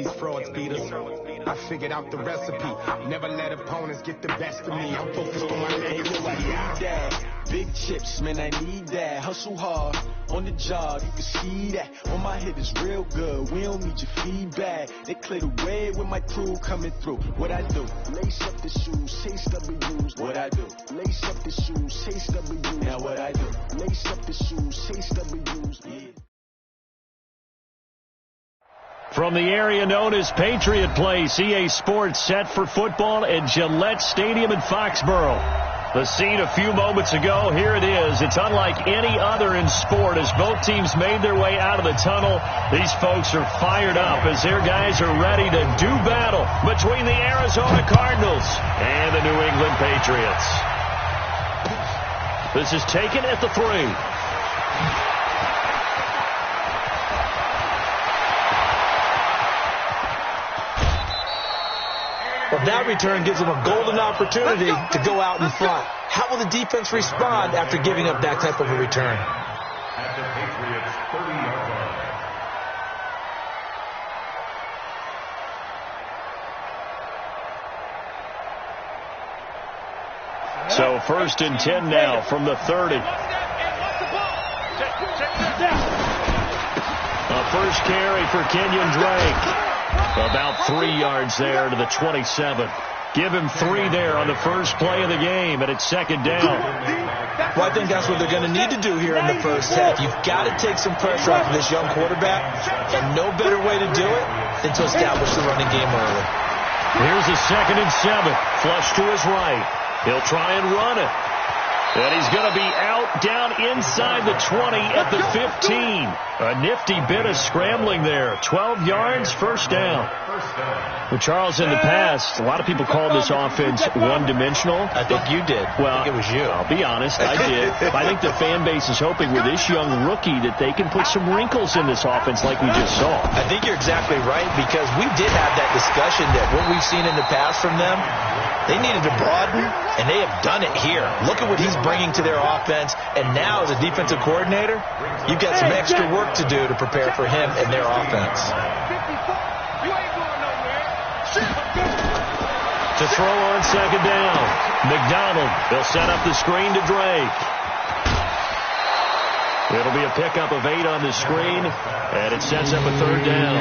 these frauds beat us. I figured out the recipe. Never let opponents get the best of me. I'm focused on my legacy. Big chips, man, I need that. Hustle hard on the job, you can see that. On my hip is real good. We don't need your feedback. They clear the way with my crew coming through. What I do? Lace up the shoes, chase W's. What I do? Lace up the shoes, chase W's. Now what I do? Lace up the shoes, chase W's. Yeah. From the area known as Patriot Place, EA Sports set for football at Gillette Stadium in Foxborough. The scene a few moments ago, here it is. It's unlike any other in sport as both teams made their way out of the tunnel. These folks are fired up as their guys are ready to do battle between the Arizona Cardinals and the New England Patriots. This is taken at the 3. Well, that return gives them a golden opportunity to go out in front. How will the defense respond after giving up that type of a return? At the Patriots' 30-yard line. So 1st and 10 now from the 30. A first carry for Kenyon Drake. About 3 yards there to the 27. Give him 3 there on the first play of the game, and it's 2nd down. Well, I think that's what they're going to need to do here in the first half. You've got to take some pressure off of this young quarterback, and no better way to do it than to establish the running game early. Here's a 2nd and 7. Flush to his right. He'll try and run it. And he's going to be out down inside the 20 at the 15. A nifty bit of scrambling there. 12 yards, first down. Well, Charles, in the past, a lot of people called this offense one-dimensional. I think you did. Well, I think it was you. I'll be honest, I did. I think the fan base is hoping with this young rookie that they can put some wrinkles in this offense like we just saw. I think you're exactly right because we did have that discussion that what we've seen in the past from them, they needed to broaden, and they have done it here. Look at what he's bringing to their offense, and now as a defensive coordinator, you've got some extra work to do to prepare for him and their offense. To throw on 2nd down, McDonald. They'll set up the screen to Drake. It'll be a pickup of 8 on the screen, and it sets up a 3rd down.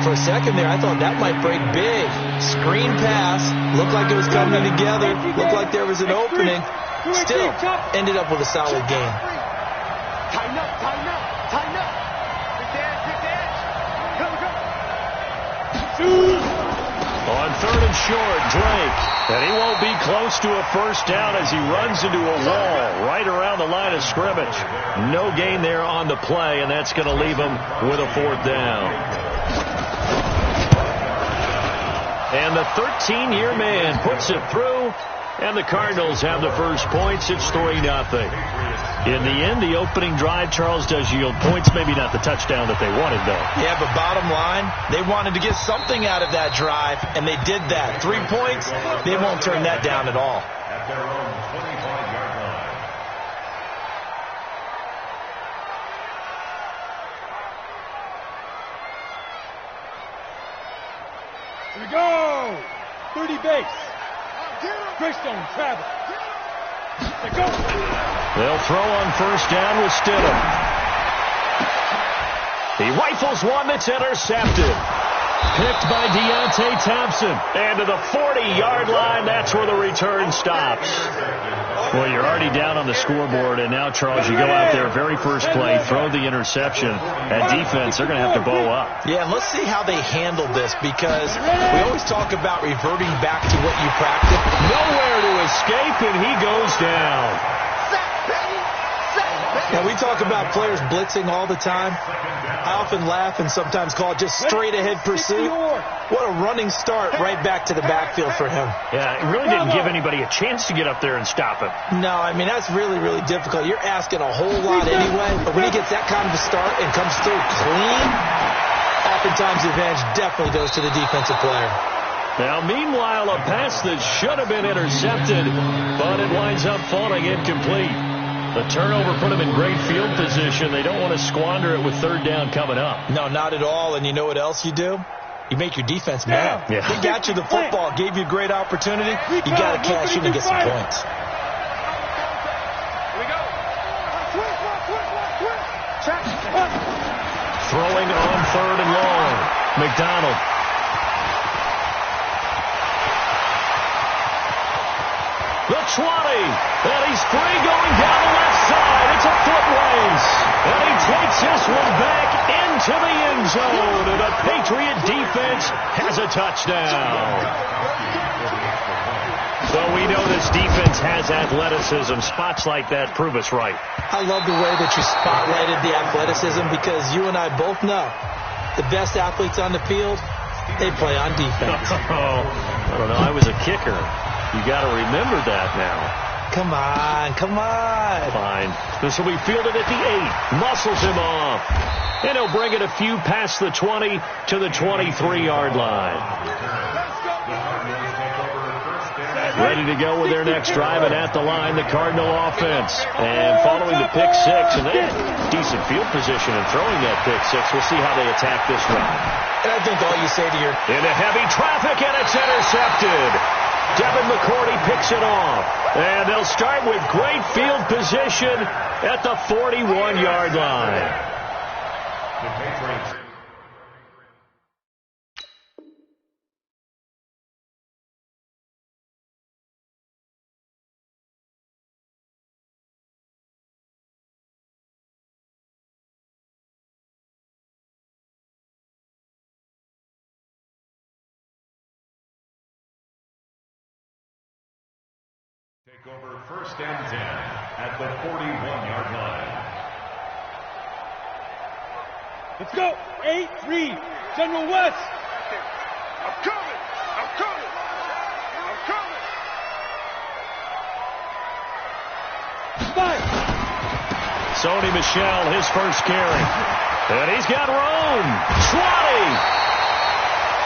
For a second there, I thought that might break big. Screen pass. Looked like it was coming together. Looked like there was an opening. Still, ended up with a solid game. Tighten up, tighten up, tighten up. On 3rd and short, Drake. And he won't be close to a first down as he runs into a wall right around the line of scrimmage. No gain there on the play, and that's going to leave him with a 4th down. And the 13-year man puts it through, and the Cardinals have the first points. It's 3-0. In the end, the opening drive, Charles, does yield points. Maybe not the touchdown that they wanted, though. Yeah, but bottom line, they wanted to get something out of that drive, and they did that. 3 points, they won't turn that down at all. At their own 25-yard line. Here we go! 30 base. Greystone, travel. Let's go! They'll throw on first down with Stidham. He rifles one that's intercepted. Picked by Deontay Thompson. And to the 40-yard line, that's where the return stops. Well, you're already down on the scoreboard, and now, Charles, you go out there, very first play, throw the interception. At defense, they're going to have to bow up. Yeah, and let's see how they handle this, because we always talk about reverting back to what you practice. Nowhere to escape, and he goes down. Now, we talk about players blitzing all the time. I often laugh and sometimes call it just straight-ahead pursuit. What a running start right back to the backfield for him. Yeah, it really didn't give anybody a chance to get up there and stop him. No, I mean, that's really, really difficult. You're asking a whole lot anyway, but when he gets that kind of a start and comes through clean, oftentimes the advantage definitely goes to the defensive player. Now, meanwhile, a pass that should have been intercepted, but it winds up falling incomplete. The turnover put them in great field position. They don't want to squander it with 3rd down coming up. No, not at all. And you know what else you do? You make your defense mad. Yeah. They got you the football, gave you a great opportunity. You got to cash in and get some points. Throwing on 3rd and long. McDonald. The 20. And he's free going down the left side. It's a foot race. And he takes this one back into the end zone. And the Patriot defense has a touchdown. So we know this defense has athleticism. Spots like that prove us right. I love the way that you spotlighted the athleticism because you and I both know the best athletes on the field, they play on defense. Oh, I don't know. I was a kicker. You got to remember that now. Come on, come on. Fine. This will be fielded at the 8. Muscles him off. And he'll bring it a few past the 20 to the 23-yard line. Ready to go with their next drive, and at the line, the Cardinal offense. And following the pick 6, and they had decent field position in throwing that pick 6. We'll see how they attack this round. And I think all you say to your... Into heavy traffic, and it's intercepted. Devin McCourty picks it off. And they'll start with great field position at the 41-yard line. Take over 1st and 10 at the 41-yard line. Let's go. 8-3. General West. I'm coming. I'm coming. I'm coming. 5. Sony Michel, his first carry. And he's got room. 20.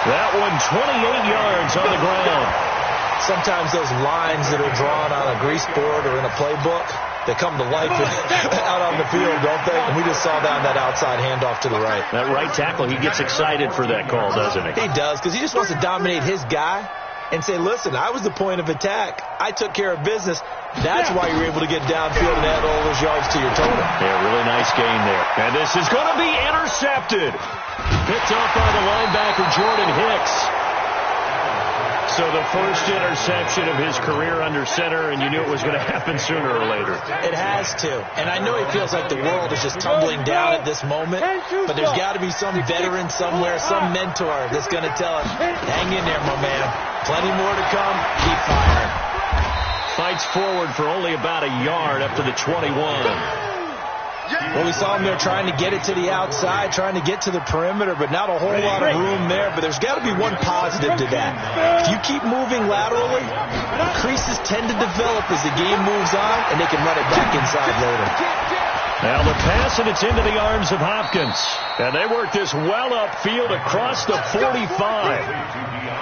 That one 28 yards on the ground. Sometimes those lines that are drawn on a grease board or in a playbook, they come to life out on the field, don't they? And we just saw that on that outside handoff to the right. That right tackle, he gets excited for that call, doesn't he? He does, because he just wants to dominate his guy and say, listen, I was the point of attack. I took care of business. That's why you're able to get downfield and add all those yards to your total. Yeah, really nice gain there. And this is going to be intercepted. Picked off by the linebacker, Jordan Hicks. So the first interception of his career under center, and you knew it was going to happen sooner or later. It has to. And I know it feels like the world is just tumbling down at this moment, but there's got to be some veteran somewhere, some mentor that's going to tell him, hang in there, my man. Plenty more to come. Keep firing. Fights forward for only about a yard up to the 21. Well, we saw him there trying to get it to the outside, trying to get to the perimeter, but not a whole lot of room there. But there's got to be one positive to that. If you keep moving laterally, creases tend to develop as the game moves on, and they can run it back inside later. Now the pass, and it's into the arms of Hopkins. And they work this well upfield across the 45.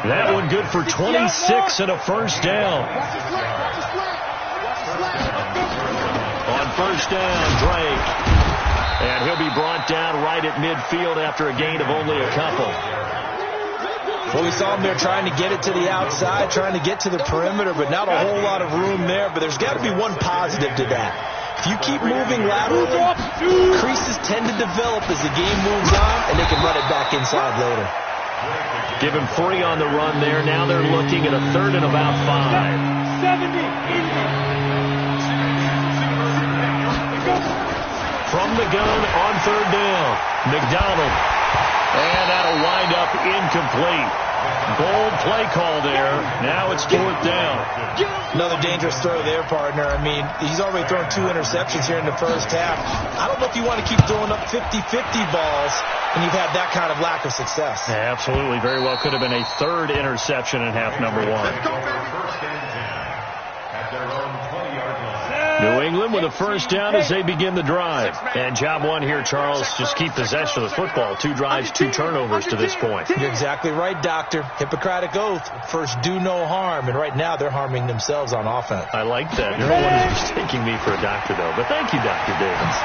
That one good for 26 and a first down. On first down, Drake. And he'll be brought down right at midfield after a gain of only a couple. Well, we saw him there trying to get it to the outside, trying to get to the perimeter, but not a whole lot of room there. But there's got to be one positive to that. If you keep moving laterally, creases tend to develop as the game moves on, and they can run it back inside later. Give him 3 on the run there. Now they're looking at a 3rd and about 5. 70. From the gun on 3rd down, McDonald. And that'll wind up incomplete. Bold play call there. Now it's 4th down. Another dangerous throw there, partner. I mean, he's already thrown 2 interceptions here in the first half. I don't know if you want to keep throwing up 50-50 balls when you've had that kind of lack of success. Yeah, absolutely. Very well could have been a 3rd interception in half number 1. New England with a first down as they begin the drive. And job 1 here, Charles, just keep possession of the football. 2 drives, 2 turnovers to this point. You're exactly right, Doctor. Hippocratic oath. First, do no harm. And right now, they're harming themselves on offense. I like that. You're the one who's mistaking me for a doctor, though. But thank you, Dr. Davis.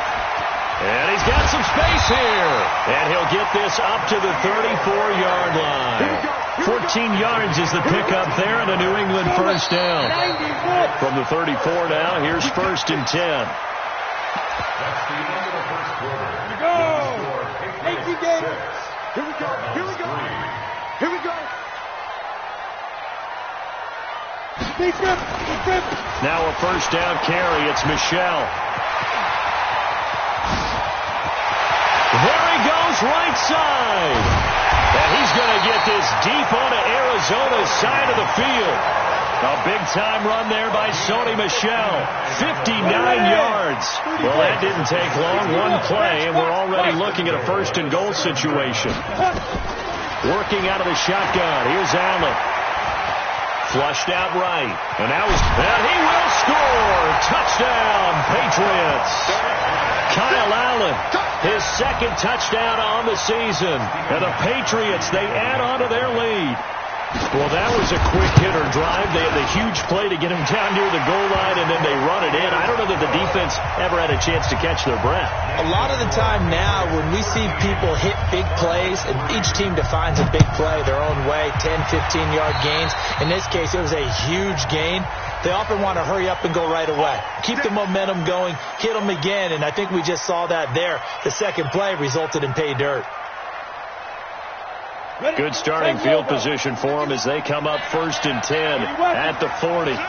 And he's got some space here. And he'll get this up to the 34-yard line. 14 yards is the pickup there and a New England first down. From the 34 now, here's 1st and 10. That's the end of the first quarter. Here we go. Thank you, Gator. Here we go. Here we go. Here we go. Now a first down carry. It's Michelle. There he goes, right side. And he's going to get this deep onto Arizona's side of the field. A big-time run there by Sony Michel. 59 yards. Well, that didn't take long. One play, and we're already looking at a 1st and goal situation. Working out of the shotgun. Here's Allen. Flushed out right. And he will score. Touchdown, Patriots. Kyle Allen, his 2nd touchdown on the season. And the Patriots, they add on to their lead. Well, that was a quick hitter drive. They had the huge play to get him down near the goal line, and then they run it in. I don't know that the defense ever had a chance to catch their breath. A lot of the time now when we see people hit big plays, and each team defines a big play their own way, 10, 15-yard gains. In this case, it was a huge gain. They often want to hurry up and go right away. Keep the momentum going, hit them again, and I think we just saw that there. The second play resulted in pay dirt. Good starting field position for them as they come up 1st and 10 at the 40. Hey,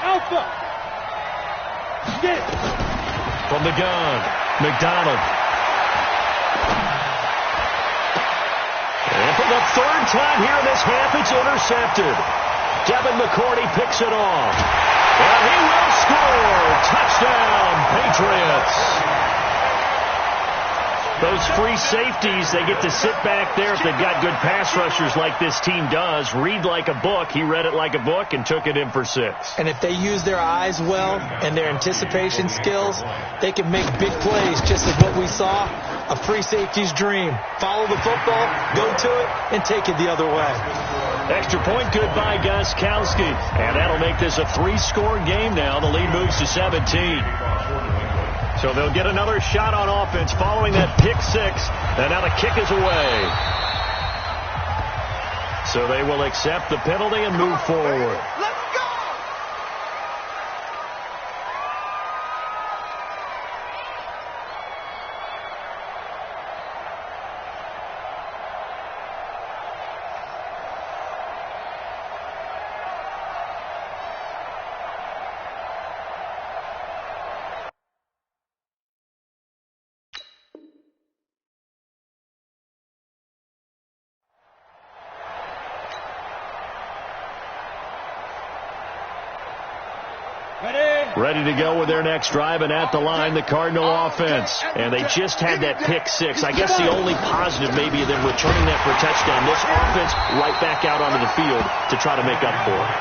Alpha. Get it. From the gun, McDonald. And for the 3rd time here in this half, it's intercepted. Devin McCourty picks it off. And he will score. Touchdown, Patriots. Those free safeties, they get to sit back there if they've got good pass rushers like this team does. Read like a book. He read it like a book and took it in for 6. And if they use their eyes well and their anticipation skills, they can make big plays just like what we saw. A free safety's dream. Follow the football, go to it, and take it the other way. Extra point good by Gostkowski. And that'll make this a 3-score game now. The lead moves to 17. So they'll get another shot on offense following that pick 6. And now the kick is away. So they will accept the penalty and move forward. Ready to go with their next drive, and at the line, the Cardinal offense. And they just had that pick 6. I guess the only positive maybe of them returning that for a touchdown. This offense right back out onto the field to try to make up for it.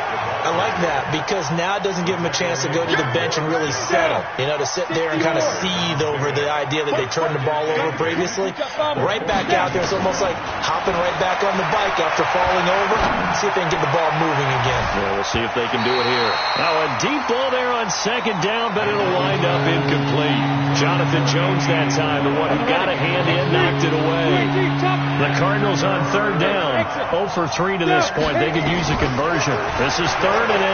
I like that because now it doesn't give them a chance to go to the bench and really settle. You know, to sit there and kind of seethe over the idea that they turned the ball over previously. Right back out there, it's almost like hopping right back on the bike after falling over. See if they can get the ball moving again. Yeah, we'll see if they can do it here. Now a deep ball there on 2nd down, but it'll wind up incomplete. Jonathan Jones that time, the one who got a hand in, knocked it away. The Cardinals on 3rd down. 0 for 3 to this point. They could use a conversion. This is 3rd and 8.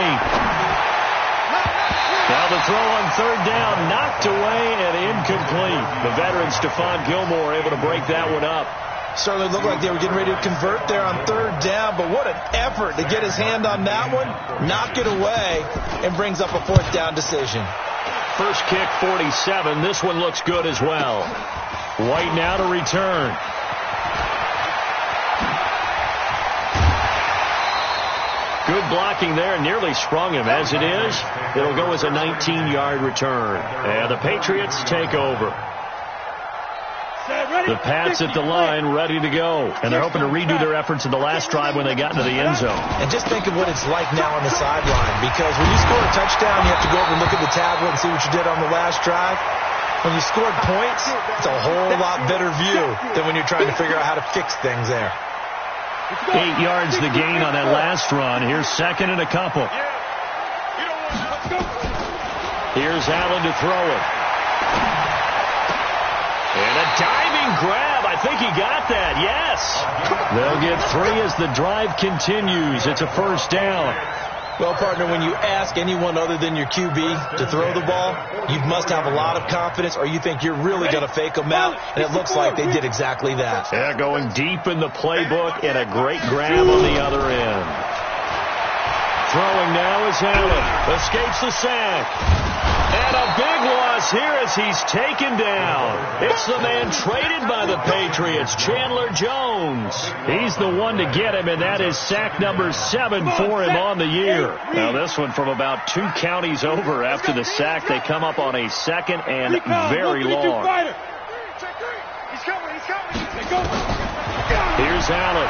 Now the throw on 3rd down, knocked away and incomplete. The veteran Stephon Gilmore able to break that one up. Certainly looked like they were getting ready to convert there on 3rd down, but what an effort to get his hand on that one, knock it away, and brings up a 4th down decision. First kick, 47. This one looks good as well. White now to return. Good blocking there, nearly sprung him. As it is, it'll go as a 19-yard return. And the Patriots take over. The Pats at the line, ready to go. And they're hoping to redo their efforts in the last drive when they got into the end zone. And just think of what it's like now on the sideline. Because when you score a touchdown, you have to go over and look at the tablet and see what you did on the last drive. When you scored points, it's a whole lot better view than when you're trying to figure out how to fix things there. 8 yards the gain on that last run. Here's 2nd and a couple. Here's Allen to throw it. And a diving grab. I think he got that. Yes. They'll get 3 as the drive continues. It's a first down. Well, partner, when you ask anyone other than your QB to throw the ball, you must have a lot of confidence, or you think you're really going to fake them out, and it looks like they did exactly that. Yeah, going deep in the playbook, and a great grab on the other end. Throwing now is Allen. Escapes the sack. And a big loss here as he's taken down. It's the man traded by the Patriots, Chandler Jones. He's the one to get him, and that is sack number 7 for him on the year. Now this one from about 2 counties over after the sack. They come up on a second and very long. Here's Allen.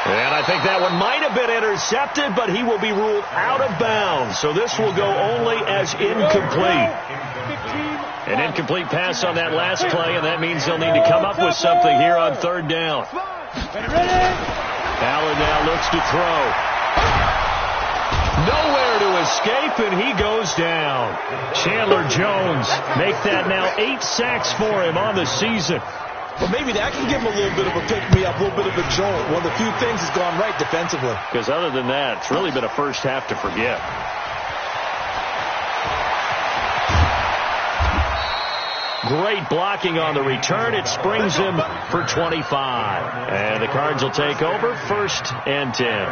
And I think that one might have been intercepted, but he will be ruled out of bounds. So this will go only as incomplete. An incomplete pass on that last play, and that means they'll need to come up with something here on third down. Allen now looks to throw. Nowhere to escape, and he goes down. Chandler Jones make that now 8 sacks for him on the season. Well, maybe that can give him a little bit of a pick-me-up, a little bit of a jolt. One of the few things has gone right defensively. Because other than that, it's really been a first half to forget. Great blocking on the return. It springs him for 25. And the Cards will take over, 1st and 10.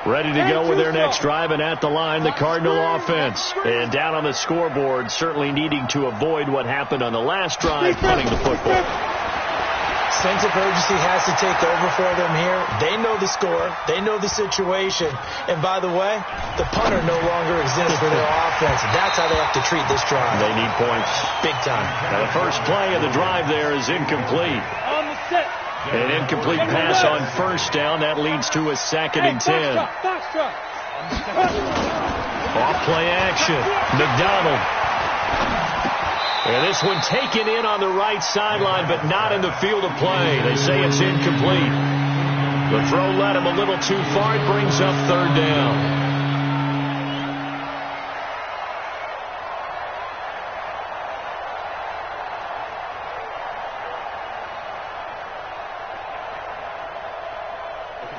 Ready to go with their next drive, and at the line, the Cardinal offense. And down on the scoreboard, certainly needing to avoid what happened on the last drive, punting the football. Sense of urgency has to take over for them here. They know the score. They know the situation. And by the way, the punter no longer exists for their offense. That's how they have to treat this drive. They need points. Big time. Now the first play of the drive there is incomplete. On the set. An incomplete pass on first down. That leads to a 2nd and 10. Off play action. McDonald. And this one taken in on the right sideline, but not in the field of play. They say it's incomplete. The throw led him a little too far. It brings up 3rd down.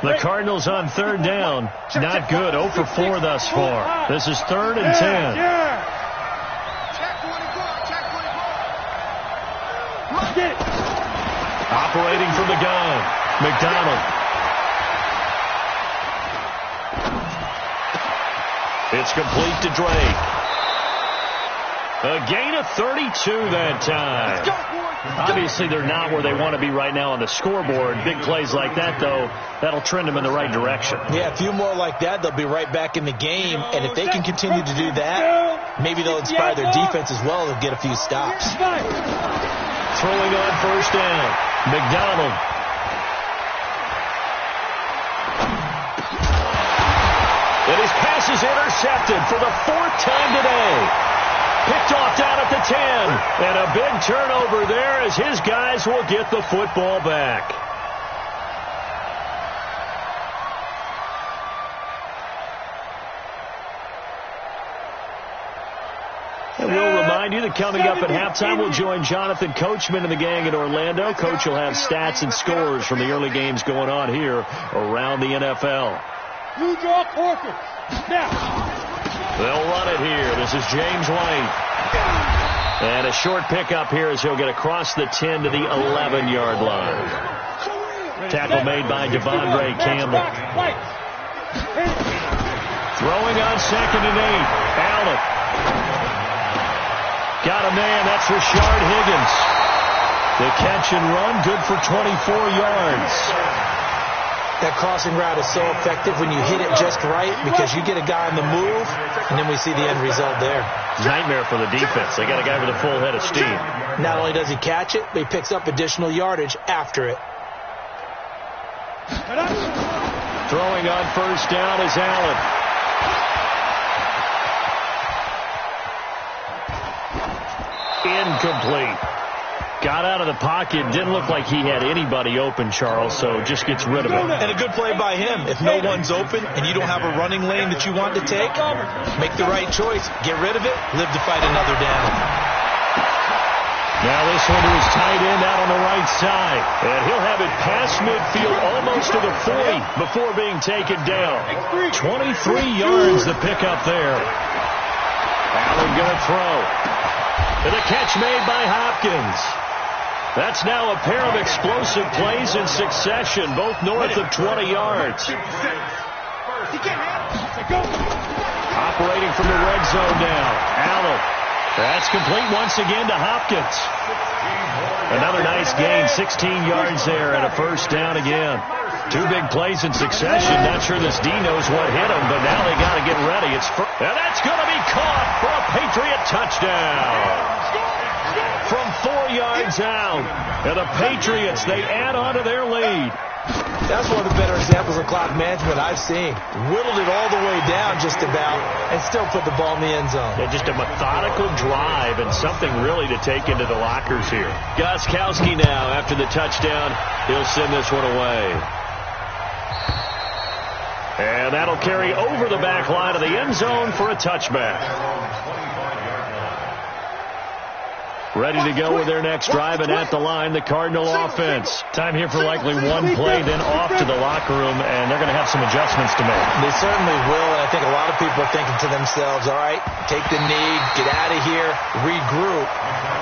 The Cardinals on 3rd down. Not good. 0 for 4 thus far. This is 3rd and 10. Operating from the gun. McDonald. It's complete to Drake. A gain of 32 that time. Obviously, they're not where they want to be right now on the scoreboard. Big plays like that, though, that'll trend them in the right direction. Yeah, a few more like that, they'll be right back in the game. And if they can continue to do that, maybe they'll inspire their defense as well and get a few stops. Throwing on first down. McDonald. And his pass is intercepted for the 4th time today. Picked off down at the 10. And a big turnover there as his guys will get the football back. And we'll remind you that coming up at halftime, we'll join Jonathan Coachman and the gang in Orlando. Coach will have stats and scores from the early games going on here around the NFL. You draw Corker. Now. They'll run it here. This is James White. And a short pickup here as he'll get across the 10 to the 11-yard line. Tackle made by Devondre Campbell. Throwing on 2nd and 8. Allen. Got a man. That's Rashard Higgins. The catch and run, good for 24 yards. That crossing route is so effective when you hit it just right because you get a guy on the move, and then we see the end result there. Nightmare for the defense. They got a guy with a full head of steam. Not only does he catch it, but he picks up additional yardage after it. Throwing on first down is Allen. Incomplete. Got out of the pocket. Didn't look like he had anybody open, Charles, so just gets rid of it. And a good play by him. If no one's open and you don't have a running lane that you want to take, make the right choice. Get rid of it. Live to fight another down. Now this one to his tight end out on the right side. And he'll have it past midfield almost to the 40 before being taken down. 23 yards the pickup there. Allen going to throw. And a catch made by Hopkins. That's now a pair of explosive plays in succession, both north of 20 yards. Operating from the red zone now. Allen. That's complete once again to Hopkins. Another nice gain, 16 yards there, and a first down again. Two big plays in succession. Not sure this D knows what hit him, but now they got to get ready. And that's going to be caught for a Patriot touchdown. From 4 yards out. And the Patriots, they add on to their lead. That's one of the better examples of clock management I've seen. Whittled it all the way down just about and still put the ball in the end zone. Yeah, just a methodical drive and something really to take into the lockers here. Gostkowski now after the touchdown. He'll send this one away. And that'll carry over the back line of the end zone for a touchback. Ready to go with their next drive, and at the line, the Cardinal offense. Time here for likely one play, then off to the locker room, and they're going to have some adjustments to make. They certainly will, and I think a lot of people are thinking to themselves, all right, take the knee, get out of here, regroup.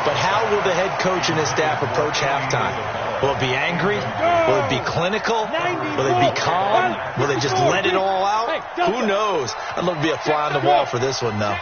But how will the head coach and his staff approach halftime? Will it be angry? Will it be clinical? Will it be calm? Will they just let it all out? Who knows? I'd love to be a fly on the wall for this one, though.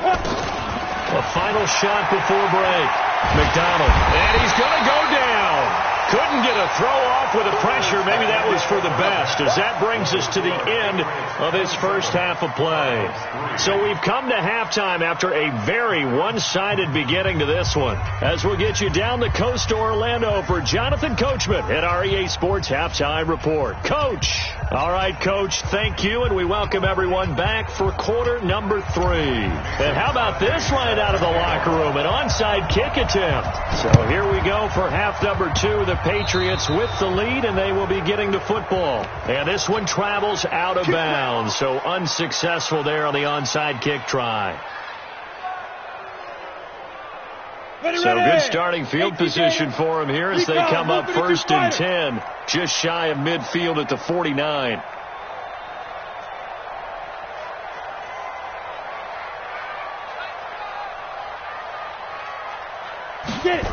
A final shot before break. McDonald. And he's going to go down. Couldn't get a throw off with the pressure. Maybe that was for the best, as that brings us to the end of his first half of play. So we've come to halftime after a very one-sided beginning to this one. As we'll get you down the coast to Orlando for Jonathan Coachman at our EA Sports Halftime Report. Coach. All right, Coach, thank you, and we welcome everyone back for quarter number 3. And how about this right out of the locker room, an onside kick attempt. So here we go for half number 2. The Patriots with the lead, and they will be getting the football. And this one travels out of bounds, so unsuccessful there on the onside kick try. So good starting field position for them here as they come up first and 10, just shy of midfield at the 49. Get it.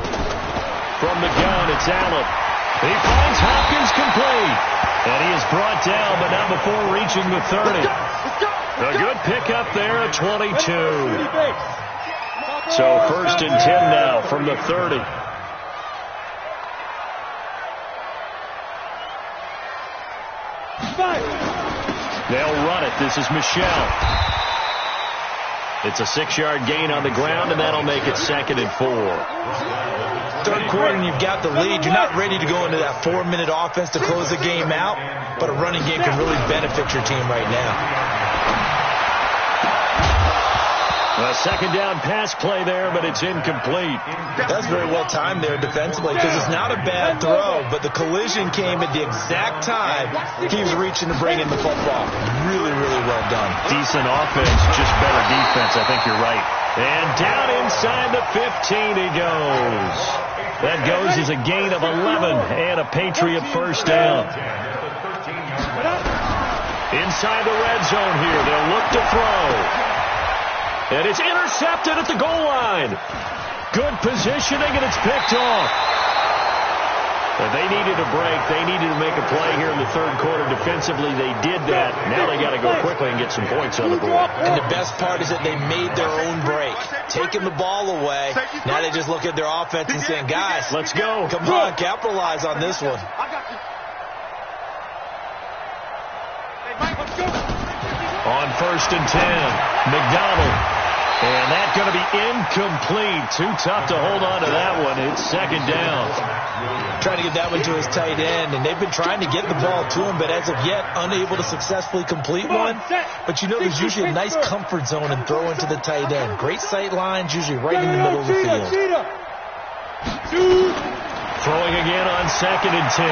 From the gun, it's Allen. He finds Hopkins complete. And he is brought down, but not before reaching the 30. A good pickup there at 22. So first and 10 now from the 30. They'll run it. This is Michel. It's a 6-yard gain on the ground, and that'll make it 2nd and 4. Third quarter and you've got the lead. You're not ready to go into that 4-minute offense to close the game out, but a running game can really benefit your team right now. A second down pass play there, but it's incomplete. That's very well timed there defensively because it's not a bad throw, but the collision came at the exact time he was reaching to bring in the football. Really, really well done. Decent offense, just better defense. I think you're right. And down inside the 15 he goes. That goes as a gain of 11 and a Patriot first down. Inside the red zone here, they'll look to throw. And it's intercepted at the goal line. Good positioning, and it's picked off. And they needed a break. They needed to make a play here in the third quarter. Defensively, they did that. Now they got to go quickly and get some points on the board. And the best part is that they made their own break. Taking the ball away. Now they just look at their offense and saying, guys, let's go. Come on, capitalize on this one. On first and 10, McDonald. And that's going to be incomplete. Too tough to hold on to that one. It's second down. Trying to get that one to his tight end, and they've been trying to get the ball to him, but as of yet, unable to successfully complete one. But you know there's usually a nice comfort zone in throwing to the tight end. Great sight lines, usually right in the middle of the field. Throwing again on 2nd and 10.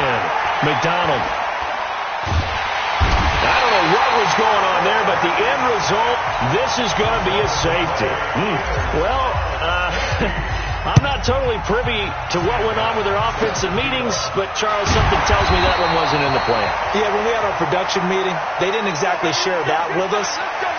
McDonald. I don't know what was going on there, but the end result, this is going to be a safety. Well, I'm not totally privy to what went on with their offensive meetings, but, Charles, something tells me that one wasn't in the plan. Yeah, when we had our production meeting, they didn't exactly share that with us,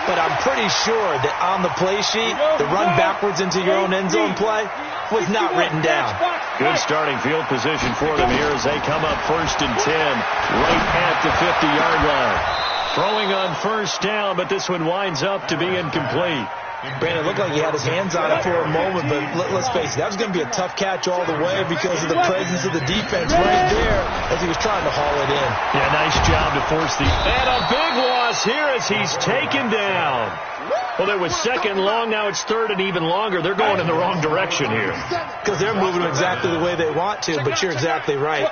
but I'm pretty sure that on the play sheet, the run backwards into your own end zone play was not written down. Good starting field position for them here as they come up 1st and 10, right at the 50-yard line. Throwing on 1st down, but this one winds up to be incomplete. Brandon, it looked like he had his hands on it for a moment, but let's face it, that was going to be a tough catch all the way because of the presence of the defense right there as he was trying to haul it in. Yeah, nice job to force the... And a big loss here as he's taken down. Well, it was 2nd and long, now it's 3rd and even longer. They're going in the wrong direction here. Because they're moving exactly the way they want to, but you're exactly right.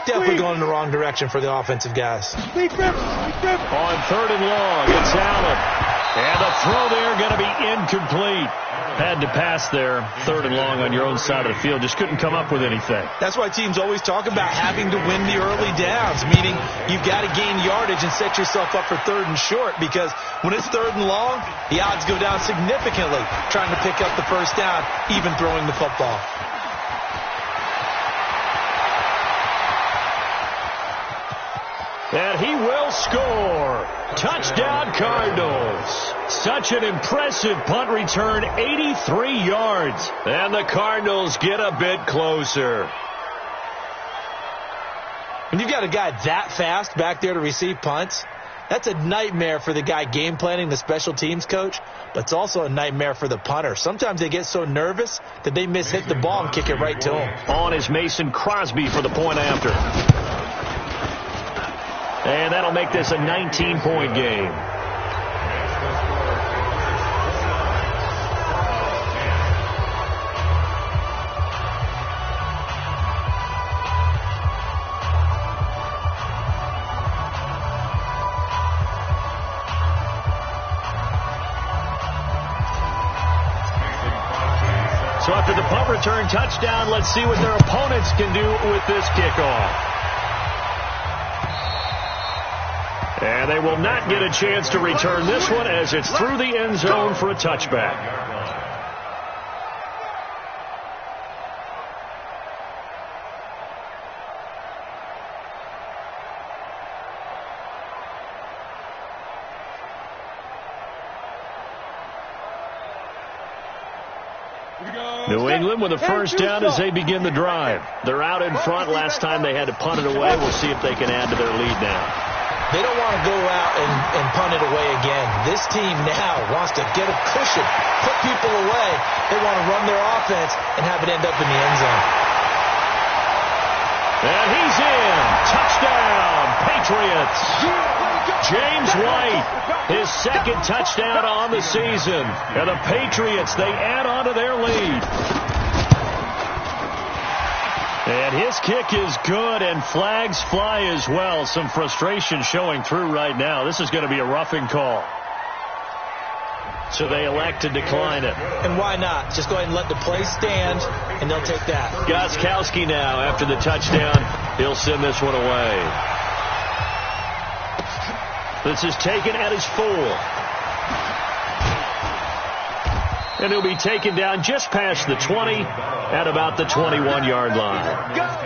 Definitely going in the wrong direction for the offensive guys. On 3rd and long, it's Allen. And the throw there going to be incomplete. Had to pass there, 3rd and long on your own side of the field. Just couldn't come up with anything. That's why teams always talk about having to win the early downs, meaning you've got to gain yardage and set yourself up for 3rd and short, because when it's 3rd and long, the odds go down significantly trying to pick up the 1st down, even throwing the football. And he will score. Touchdown, Cardinals. Such an impressive punt return, 83 yards. And the Cardinals get a bit closer. When you've got a guy that fast back there to receive punts, that's a nightmare for the guy game planning, the special teams coach, but it's also a nightmare for the punter. Sometimes they get so nervous that they hit the ball and kick it right to him. On is Mason Crosby for the point after. And that'll make this a 19-point game. So after the punt return touchdown, let's see what their opponents can do with this kickoff. And they will not get a chance to return this one as it's through the end zone for a touchback. New England with a 1st down as they begin the drive. They're out in front. Last time they had to punt it away. We'll see if they can add to their lead now. They don't want to go out and punt it away again. This team now wants to get a cushion, put people away. They want to run their offense and have it end up in the end zone. And he's in. Touchdown, Patriots. James White, his 2nd touchdown on the season. And the Patriots, they add on to their lead. And his kick is good, and flags fly as well. Some frustration showing through right now. This is going to be a roughing call. So they elect to decline it. And why not? Just go ahead and let the play stand, and they'll take that. Gostkowski now, after the touchdown, he'll send this one away. This is taken at his 4. And he'll be taken down just past the 20 at about the 21-yard line. Let's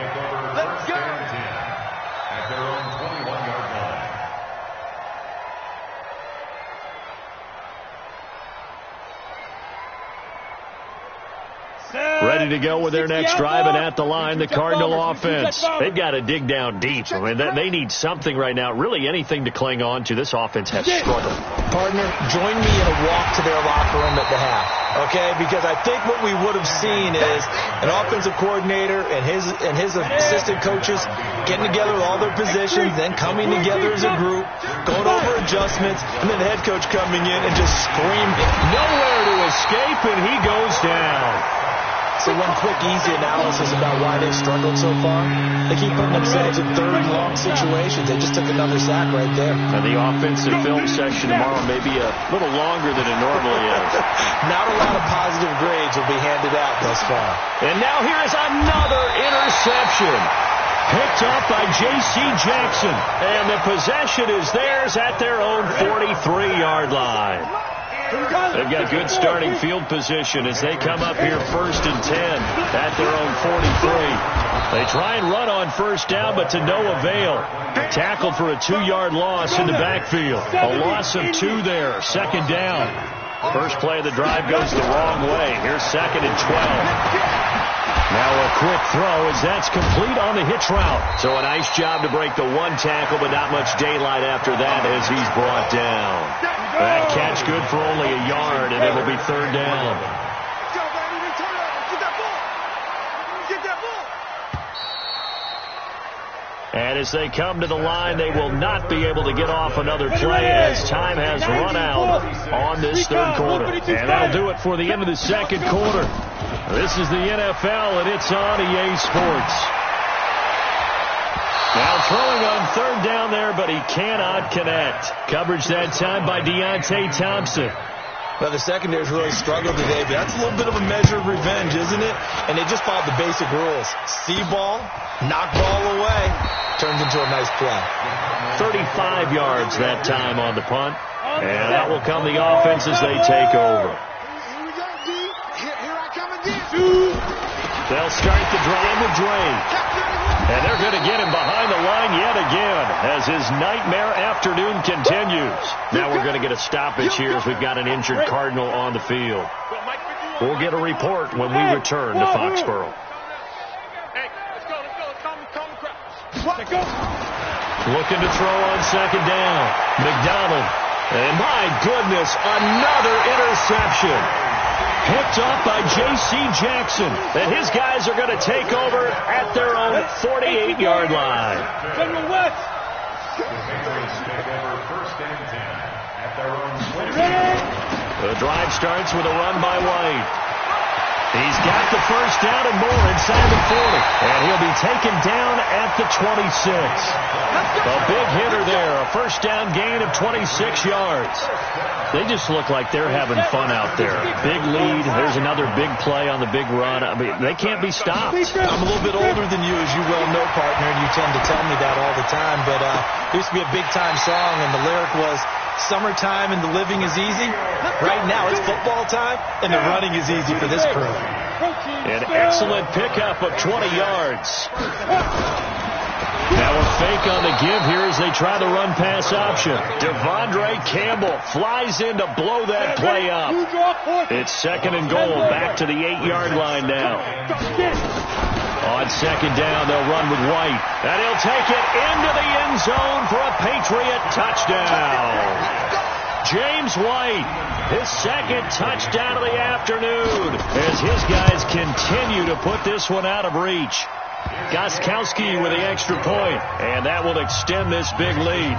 go! At their own 21-yard line. Ready to go with their next drive, and at the line, the Cardinal offense. They've got to dig down deep. I mean, they need something right now, really anything to cling on to. This offense has struggled. Partner, join me in a walk to their locker room at the half, okay? Because I think what we would have seen is an offensive coordinator and his assistant coaches getting together with all their positions, then coming together as a group, going over adjustments, and then the head coach coming in and just screaming. Nowhere to escape, and he goes down. So one quick, easy analysis about why they've struggled so far. They keep putting themselves in third and long situations. They just took another sack right there. And the offensive film section tomorrow may be a little longer than it normally is. Not a lot of positive grades will be handed out thus far. And now here is another interception. Picked up by J.C. Jackson. And the possession is theirs at their own 43-yard line. They've got good starting field position as they come up here 1st and 10 at their own 43. They try and run on first down, but to no avail. Tackled for a 2-yard loss in the backfield. A loss of 2 there, 2nd down. First play of the drive goes the wrong way. Here's 2nd and 12. Now a quick throw as that's complete on the hitch route. So a nice job to break the 1 tackle, but not much daylight after that as he's brought down. That catch good for only a yard, and it'll be 3rd down. And as they come to the line, they will not be able to get off another play as time has run out on this 3rd quarter. And that'll do it for the end of the 2nd quarter. This is the NFL, and it's on EA Sports. Now throwing on 3rd down there, but he cannot connect. Coverage that time by Deontay Thompson. Well, the secondary's really struggled today, but that's a little bit of a measure of revenge, isn't it? And they just followed the basic rules. See ball, knock ball away. Turns into a nice play. 35 yards that time on the punt. And that will come the offense as they take over. They'll start the drive with Dre. And they're going to get him behind the line yet again as his nightmare afternoon continues. Now we're going to get a stoppage here as we've got an injured Cardinal on the field. We'll get a report when we return to Foxborough. Looking to throw on 2nd down. McDonald. And my goodness, another interception. Picked up by J.C. Jackson. And his guys are going to take over at their own 48-yard line. The drive starts with a run by White. He's got the first down and more inside the 40. And he'll be taken down at the 26. A big hitter there. A first down gain of 26 yards. They just look like they're having fun out there. Big lead. There's another big play on the big run. I mean, they can't be stopped. I'm a little bit older than you, as you well know, partner, and you tend to tell me that all the time. But it used to be a big-time song, and the lyric was, summertime and the living is easy. Right now, it's football time, and the running is easy for this crew. An excellent pickup of 20 yards. Now a fake on the give here as they try the run-pass option. Devondre Campbell flies in to blow that play up. It's 2nd and goal, back to the 8-yard line now. On 2nd down, they'll run with White. And he'll take it into the end zone for a Patriot touchdown. James White, his 2nd touchdown of the afternoon as his guys continue to put this one out of reach. Gostkowski with the extra point, and that will extend this big lead.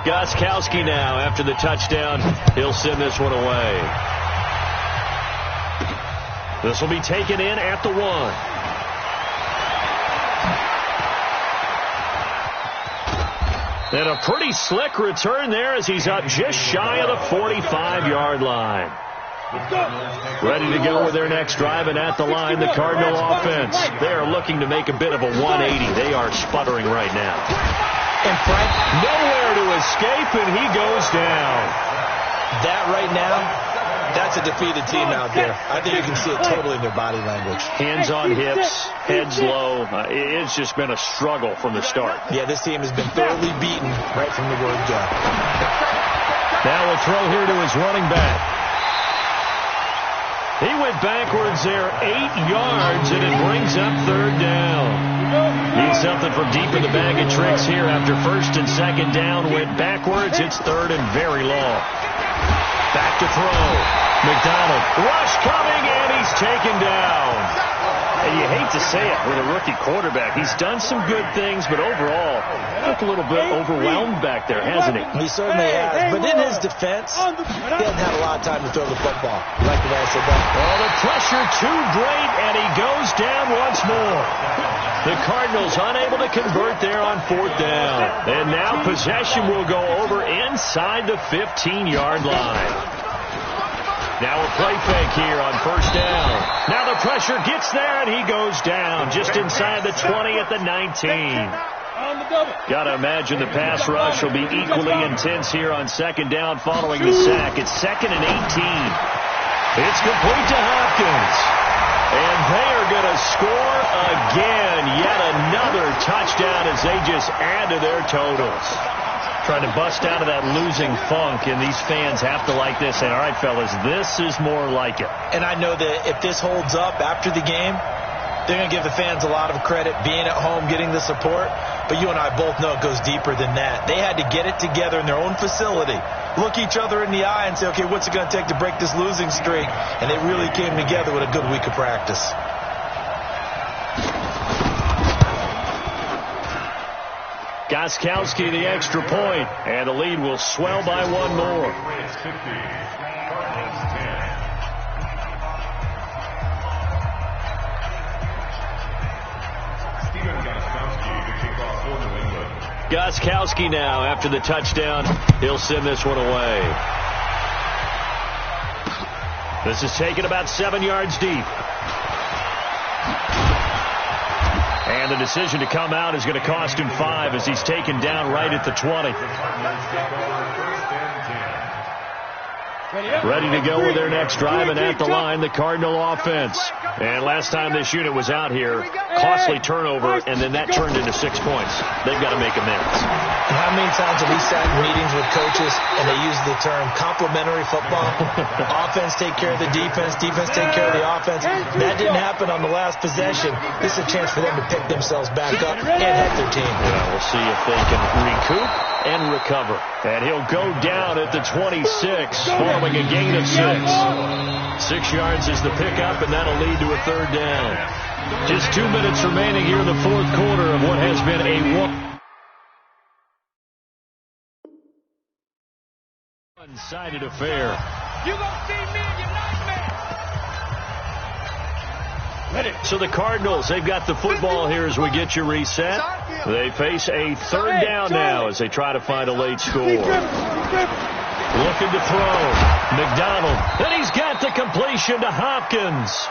Gostkowski now, after the touchdown, he'll send this one away. This will be taken in at the 1. And a pretty slick return there as he's up just shy of the 45-yard line. Ready to go with their next drive, and at the line, the Cardinal offense. They are looking to make a bit of a 180. They are sputtering right now. And Frank, nowhere to escape, and he goes down. That right now, that's a defeated team out there. I think you can see it totally in their body language. Hands on hips, heads low. It's just been a struggle from the start. Yeah, this team has been thoroughly beaten right from the word go. Now a throw here to his running back. He went backwards there 8 yards, and it brings up third down. Need something from deep in the bag of tricks here after first and second down. Went backwards. It's third and very long. Back to throw. McDonald. Rush coming, and he's taken down. And you hate to say it with a rookie quarterback. He's done some good things, but overall, looked a little bit overwhelmed back there, hasn't he? He certainly has. But in his defense, he hasn't had a lot of time to throw the football. You like the way I said that? Well, the pressure too great, and he goes down once more. The Cardinals unable to convert there on fourth down. And now possession will go over inside the 15-yard line. Now a play fake here on first down. Now the pressure gets there, and he goes down just inside the 20 at the 19. Got to imagine the pass rush will be equally intense here on second down following the sack. It's 2nd and 18. It's complete to Hopkins. And they are going to score again. Yet another touchdown as they just add to their totals. Trying to bust out of that losing funk, and these fans have to like this. And all right, fellas, this is more like it. And I know that if this holds up after the game, they're going to give the fans a lot of credit being at home, getting the support. But you and I both know it goes deeper than that. They had to get it together in their own facility, look each other in the eye and say, okay, what's it going to take to break this losing streak? And they really came together with a good week of practice. Gostkowski the extra point, and the lead will swell by one more. Gostkowski now after the touchdown. He'll send this one away. This is taken about 7 yards deep. And the decision to come out is going to cost him 5 as he's taken down right at the 20. Ready to go with their next drive, and at the line, the Cardinal offense. And last time this unit was out here, costly turnover, and then that turned into 6 points. They've got to make amends. And how many times have we sat in meetings with coaches and they use the term complementary football? Offense take care of the defense, defense take care of the offense. That didn't happen on the last possession. This is a chance for them to pick themselves back up and help their team. Yeah, we'll see if they can recoup and recover. And he'll go down at the 26, following a gain of 6. 6 yards is the pickup, and that'll lead to a third down. Just 2 minutes remaining here in the fourth quarter of what has been a one-sided affair. You gonna see me in your nightmare. So the Cardinals, they've got the football here as we get you reset. They face a third down now as they try to find a late score. Looking to throw. McDonald. And he's got the completion to Hopkins.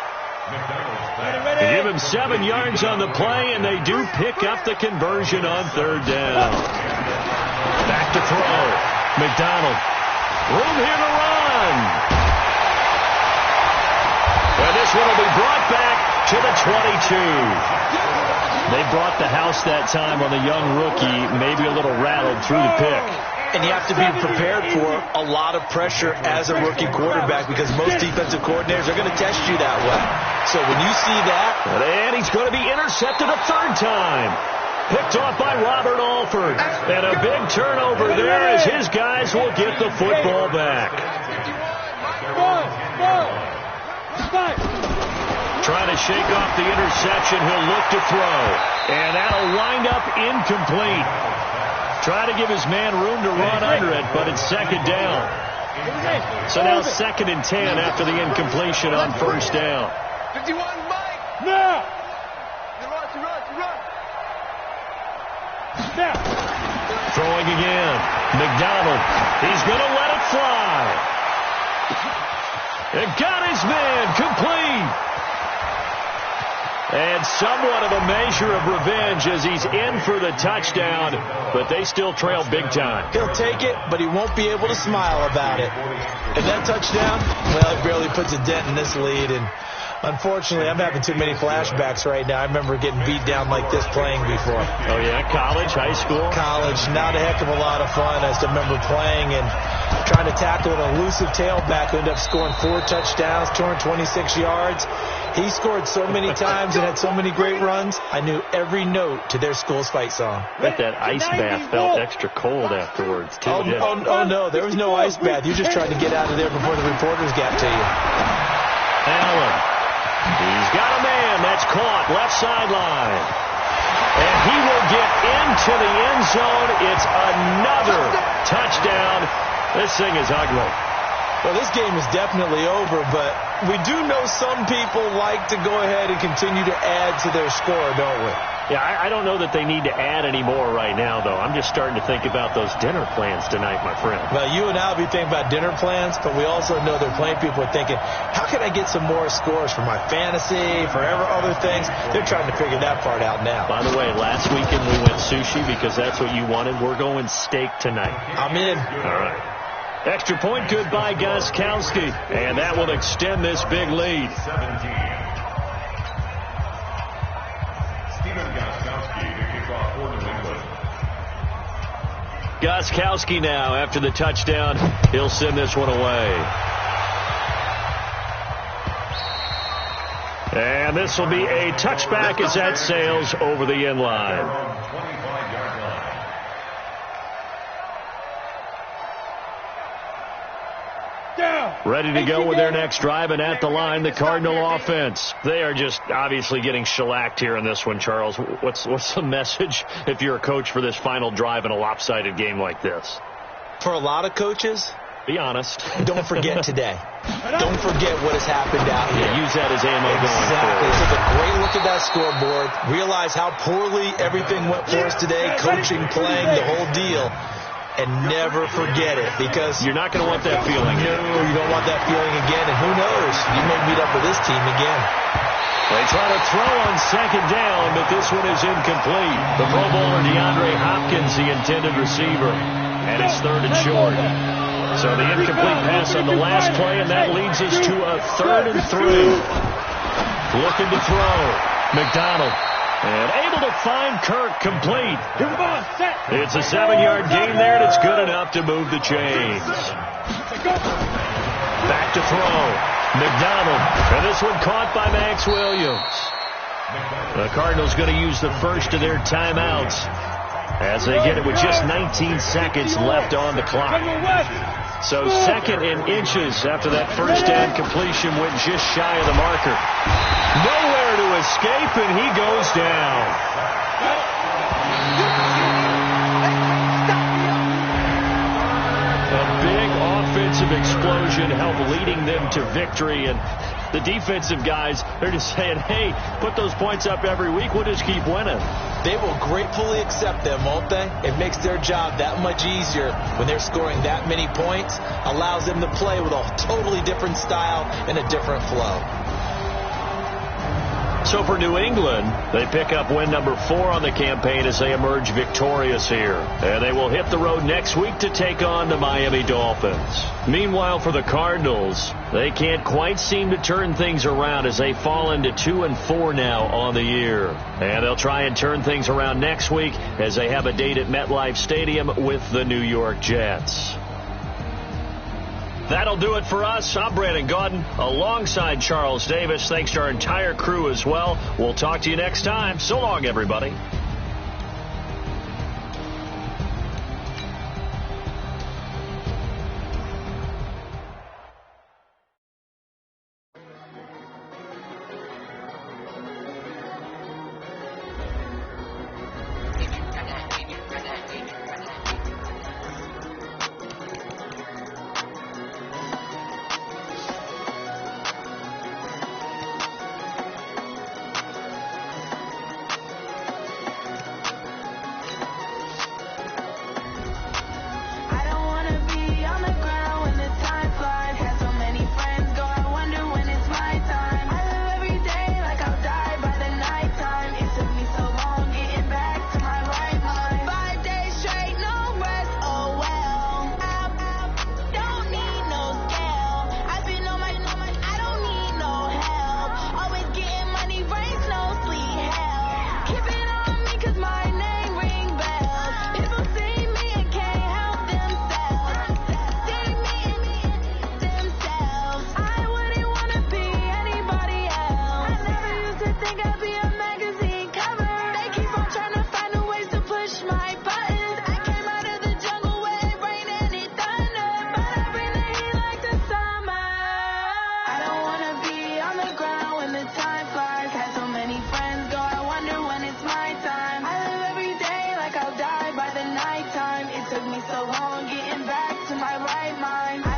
They give him 7 yards on the play, and they do pick up the conversion on third down. Back to throw. McDonald. Room here to run. And this one will be brought back to the 22. They brought the house that time on the young rookie, maybe a little rattled through the pick. And you have to be prepared for a lot of pressure as a rookie quarterback because most defensive coordinators are going to test you that way. So when you see that... And he's going to be intercepted a third time. Picked off by Robert Alford. And a big turnover there as his guys will get the football back. Trying to shake off the interception. He'll look to throw. And that'll wind up incomplete. Try to give his man room to run under it, but it's second down. So now 2nd and 10 after the incompletion on first down. 51, Mike. Now. Throwing again. McDonald. He's going to let it fly. And got his man complete. And somewhat of a measure of revenge as he's in for the touchdown, but they still trail big time. He'll take it, but he won't be able to smile about it. And that touchdown, well, it barely puts a dent in this lead. And Unfortunately, I'm having too many flashbacks right now. I remember getting beat down like this playing before. Oh, yeah? College, high school? College. Not a heck of a lot of fun. I just remember playing and trying to tackle an elusive tailback who ended up scoring 4 touchdowns, 226 yards. He scored so many times and had so many great runs, I knew every note to their school's fight song. Bet that ice bath felt extra cold afterwards, too. Oh, no. There was no ice bath. You just tried to get out of there before the reporters got to you. Allen. He's got a man. That's caught. Left sideline. And he will get into the end zone. It's another touchdown. This thing is ugly. Well, this game is definitely over, but we do know some people like to go ahead and continue to add to their score, don't we? Yeah, I don't know that they need to add any more right now, though. I'm just starting to think about those dinner plans tonight, my friend. Well, you and I will be thinking about dinner plans, but we also know there are plenty of people are thinking, how can I get some more scores for my fantasy, for other things? They're trying to figure that part out now. By the way, last weekend we went sushi because that's what you wanted. We're going steak tonight. I'm in. All right. Extra point good by Gostkowski, and that will extend this big lead. 17. Gostkowski to kick off for New England. Gostkowski now, after the touchdown, he'll send this one away. And this will be a touchback as that sails over the end line. 25-yard line. Ready to go with their next drive, and at the line, the Cardinal offense. They are just obviously getting shellacked here in this one, Charles. What's the message if you're a coach for this final drive in a lopsided game like this? For a lot of coaches, be honest. Don't forget today. Don't forget what has happened out here. Yeah, use that as ammo going Exactly. forward. Take a great look at that scoreboard. Realize how poorly everything went for us today, coaching, playing, the whole deal. And never forget it, because you're not going to want that feeling. No, you don't want that feeling again. And who knows? You may meet up with this team again. They try to throw on second down, but this one is incomplete. The Pro Bowler DeAndre Hopkins, the intended receiver, and it's 3rd and short. So the incomplete pass on the last play, and that leads us to a 3rd and 3. Looking to throw. McDonald. And able to find Kirk complete. It's a 7-yard gain there, and it's good enough to move the chains. Back to throw. McDonald. And this one caught by Max Williams. The Cardinals going to use the first of their timeouts as they get it with just 19 seconds left on the clock. So 2nd and inches after that first down completion went just shy of the marker. Nowhere to escape, and he goes down. A big offensive explosion helped leading them to victory, and the defensive guys, they're just saying, hey, put those points up every week, we'll just keep winning. They will gratefully accept them, won't they? It makes their job that much easier when they're scoring that many points, allows them to play with a totally different style and a different flow. So for New England, they pick up win number 4 on the campaign as they emerge victorious here. And they will hit the road next week to take on the Miami Dolphins. Meanwhile, for the Cardinals, they can't quite seem to turn things around as they fall into 2-4 now on the year. And they'll try and turn things around next week as they have a date at MetLife Stadium with the New York Jets. That'll do it for us. I'm Brandon Gaudin alongside Charles Davis. Thanks to our entire crew as well. We'll talk to you next time. So long, everybody. my mind.